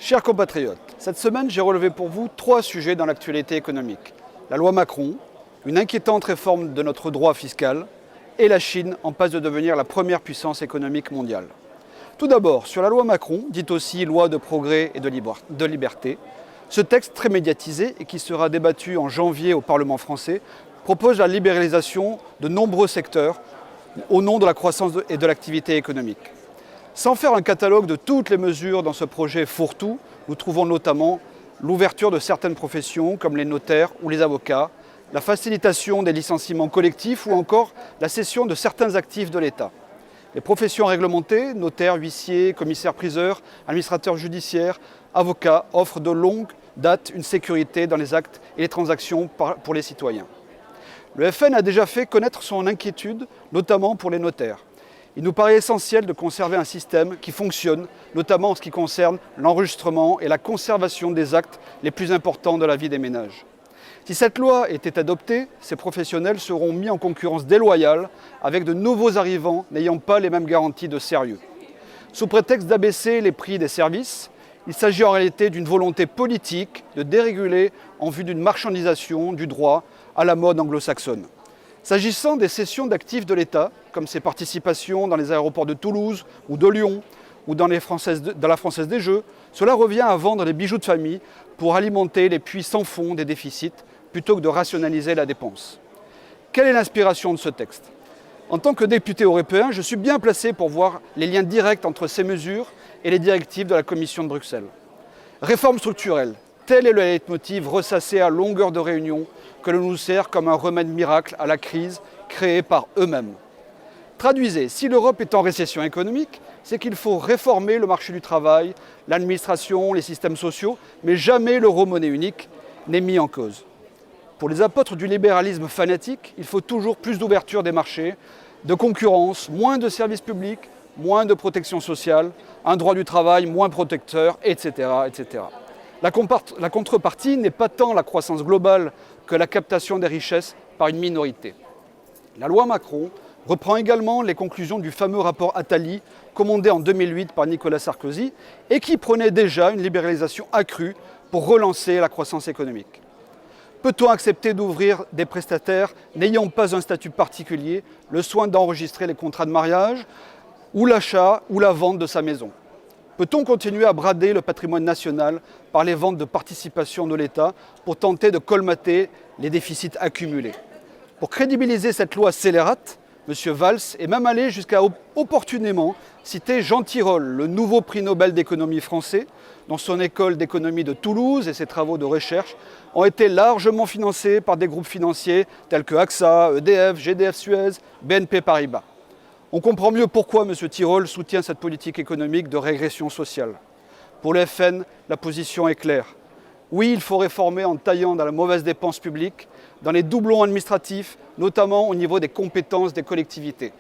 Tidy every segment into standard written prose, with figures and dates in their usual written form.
Chers compatriotes, cette semaine, j'ai relevé pour vous 3 sujets dans l'actualité économique. La loi Macron, une inquiétante réforme de notre droit fiscal et la Chine en passe de devenir la première puissance économique mondiale. Tout d'abord, sur la loi Macron, dite aussi loi de progrès et de liberté, ce texte très médiatisé et qui sera débattu en janvier au Parlement français propose la libéralisation de nombreux secteurs au nom de la croissance et de l'activité économique. Sans faire un catalogue de toutes les mesures dans ce projet fourre-tout, nous trouvons notamment l'ouverture de certaines professions comme les notaires ou les avocats, la facilitation des licenciements collectifs ou encore la cession de certains actifs de l'État. Les professions réglementées, notaires, huissiers, commissaires-priseurs, administrateurs judiciaires, avocats, offrent de longue date une sécurité dans les actes et les transactions pour les citoyens. Le FN a déjà fait connaître son inquiétude, notamment pour les notaires. Il nous paraît essentiel de conserver un système qui fonctionne, notamment en ce qui concerne l'enregistrement et la conservation des actes les plus importants de la vie des ménages. Si cette loi était adoptée, ces professionnels seront mis en concurrence déloyale avec de nouveaux arrivants n'ayant pas les mêmes garanties de sérieux. Sous prétexte d'abaisser les prix des services, il s'agit en réalité d'une volonté politique de déréguler en vue d'une marchandisation du droit à la mode anglo-saxonne. S'agissant des cessions d'actifs de l'État, comme ses participations dans les aéroports de Toulouse ou de Lyon ou dans la Française des Jeux, cela revient à vendre les bijoux de famille pour alimenter les puits sans fond des déficits plutôt que de rationaliser la dépense. Quelle est l'inspiration de ce texte ? En tant que député européen, je suis bien placé pour voir les liens directs entre ces mesures et les directives de la Commission de Bruxelles. Réforme structurelle, tel est le leitmotiv ressassé à longueur de réunion que l'on nous sert comme un remède miracle à la crise créée par eux-mêmes. Traduisez, si l'Europe est en récession économique, c'est qu'il faut réformer le marché du travail, l'administration, les systèmes sociaux, mais jamais l'euro-monnaie unique n'est mis en cause. Pour les apôtres du libéralisme fanatique, il faut toujours plus d'ouverture des marchés, de concurrence, moins de services publics, moins de protection sociale, un droit du travail moins protecteur, etc. etc. La contrepartie n'est pas tant la croissance globale que la captation des richesses par une minorité. La loi Macron reprend également les conclusions du fameux rapport Attali, commandé en 2008 par Nicolas Sarkozy, et qui prenait déjà une libéralisation accrue pour relancer la croissance économique. Peut-on accepter d'ouvrir des prestataires n'ayant pas un statut particulier le soin d'enregistrer les contrats de mariage ou l'achat ou la vente de sa maison ? Peut-on continuer à brader le patrimoine national par les ventes de participations de l'État pour tenter de colmater les déficits accumulés ? Pour crédibiliser cette loi scélérate, M. Valls est même allé jusqu'à opportunément citer Jean Tirole, le nouveau prix Nobel d'économie français, dont son école d'économie de Toulouse et ses travaux de recherche ont été largement financés par des groupes financiers tels que AXA, EDF, GDF Suez, BNP Paribas. On comprend mieux pourquoi M. Tirole soutient cette politique économique de régression sociale. Pour le FN, la position est claire. Oui, il faut réformer en taillant dans la mauvaise dépense publique, dans les doublons administratifs, notamment au niveau des compétences des collectivités.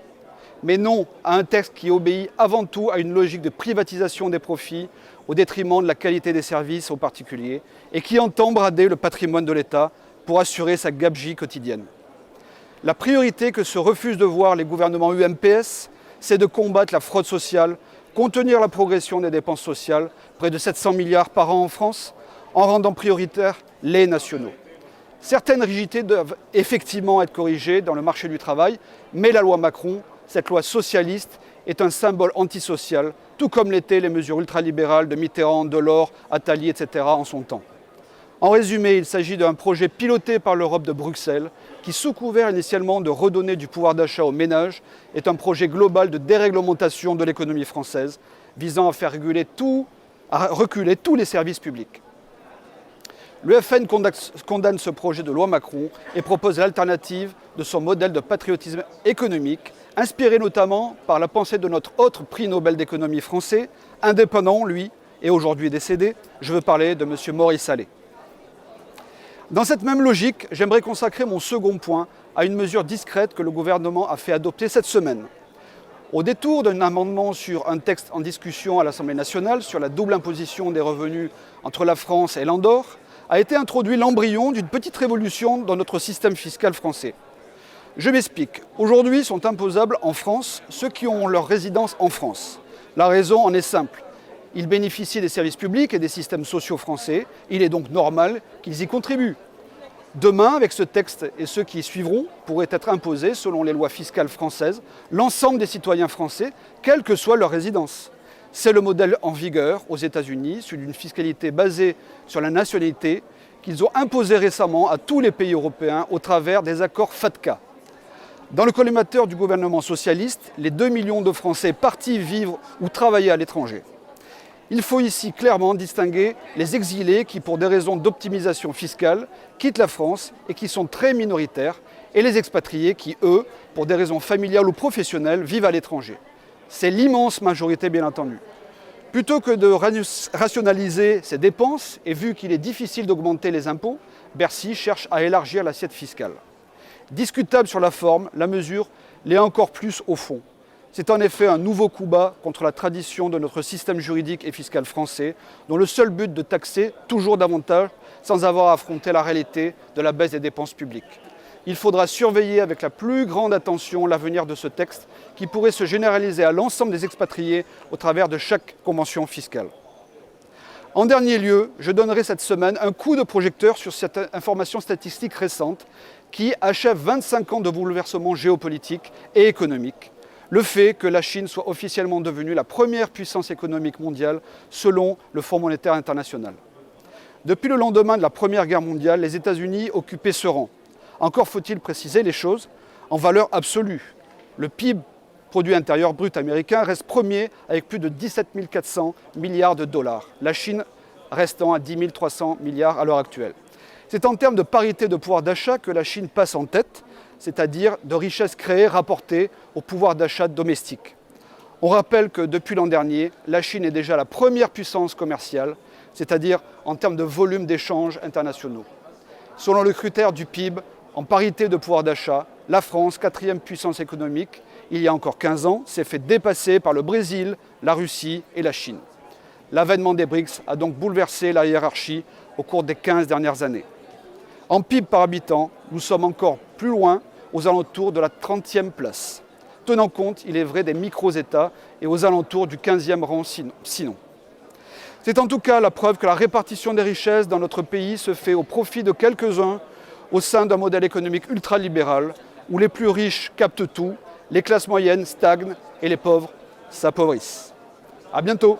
Mais non à un texte qui obéit avant tout à une logique de privatisation des profits au détriment de la qualité des services aux particuliers et qui entend brader le patrimoine de l'État pour assurer sa gabegie quotidienne. La priorité que se refusent de voir les gouvernements UMPS, c'est de combattre la fraude sociale, contenir la progression des dépenses sociales, près de 700 milliards par an en France, en rendant prioritaires les nationaux. Certaines rigidités doivent effectivement être corrigées dans le marché du travail, mais la loi Macron, cette loi socialiste, est un symbole antisocial, tout comme l'étaient les mesures ultralibérales de Mitterrand, Delors, Attali, etc. en son temps. En résumé, il s'agit d'un projet piloté par l'Europe de Bruxelles, qui, sous couvert initialement de redonner du pouvoir d'achat aux ménages, est un projet global de déréglementation de l'économie française, visant à faire reculer tous les services publics. Le FN condamne ce projet de loi Macron et propose l'alternative de son modèle de patriotisme économique, inspiré notamment par la pensée de notre autre prix Nobel d'économie français, indépendant lui, et aujourd'hui décédé, je veux parler de M. Maurice Allais. Dans cette même logique, j'aimerais consacrer mon second point à une mesure discrète que le gouvernement a fait adopter cette semaine. Au détour d'un amendement sur un texte en discussion à l'Assemblée nationale sur la double imposition des revenus entre la France et l'Andorre, a été introduit l'embryon d'une petite révolution dans notre système fiscal français. Je m'explique. Aujourd'hui sont imposables en France ceux qui ont leur résidence en France. La raison en est simple. Ils bénéficient des services publics et des systèmes sociaux français. Il est donc normal qu'ils y contribuent. Demain, avec ce texte et ceux qui y suivront, pourrait être imposé, selon les lois fiscales françaises, l'ensemble des citoyens français, quelle que soit leur résidence. C'est le modèle en vigueur aux États-Unis, celui d'une fiscalité basée sur la nationalité, qu'ils ont imposé récemment à tous les pays européens au travers des accords FATCA. Dans le collimateur du gouvernement socialiste, les 2 millions de Français partis vivre ou travailler à l'étranger. Il faut ici clairement distinguer les exilés qui, pour des raisons d'optimisation fiscale, quittent la France et qui sont très minoritaires, et les expatriés qui, eux, pour des raisons familiales ou professionnelles, vivent à l'étranger. C'est l'immense majorité, bien entendu. Plutôt que de rationaliser ces dépenses, et vu qu'il est difficile d'augmenter les impôts, Bercy cherche à élargir l'assiette fiscale. Discutable sur la forme, la mesure l'est encore plus au fond. C'est en effet un nouveau coup bas contre la tradition de notre système juridique et fiscal français, dont le seul but de taxer toujours davantage sans avoir à affronter la réalité de la baisse des dépenses publiques. Il faudra surveiller avec la plus grande attention l'avenir de ce texte qui pourrait se généraliser à l'ensemble des expatriés au travers de chaque convention fiscale. En dernier lieu, je donnerai cette semaine un coup de projecteur sur cette information statistique récente qui achève 25 ans de bouleversements géopolitiques et économiques. Le fait que la Chine soit officiellement devenue la première puissance économique mondiale selon le Fonds monétaire international. Depuis le lendemain de la Première Guerre mondiale, les États-Unis occupaient ce rang. Encore faut-il préciser les choses en valeur absolue. Le PIB, produit intérieur brut américain, reste premier avec plus de 17 400 milliards de dollars. La Chine restant à 10 300 milliards à l'heure actuelle. C'est en termes de parité de pouvoir d'achat que la Chine passe en tête, c'est-à-dire de richesses créées rapportées au pouvoir d'achat domestique. On rappelle que depuis l'an dernier, la Chine est déjà la première puissance commerciale, c'est-à-dire en termes de volume d'échanges internationaux. Selon le critère du PIB, en parité de pouvoir d'achat, la France, quatrième puissance économique, il y a encore 15 ans, s'est fait dépasser par le Brésil, la Russie et la Chine. L'avènement des BRICS a donc bouleversé la hiérarchie au cours des 15 dernières années. En PIB par habitant, nous sommes encore plus loin, aux alentours de la 30e place. Tenant compte, il est vrai, des micro-États et aux alentours du 15e rang sinon. C'est en tout cas la preuve que la répartition des richesses dans notre pays se fait au profit de quelques-uns au sein d'un modèle économique ultralibéral où les plus riches captent tout, les classes moyennes stagnent et les pauvres s'appauvrissent. À bientôt!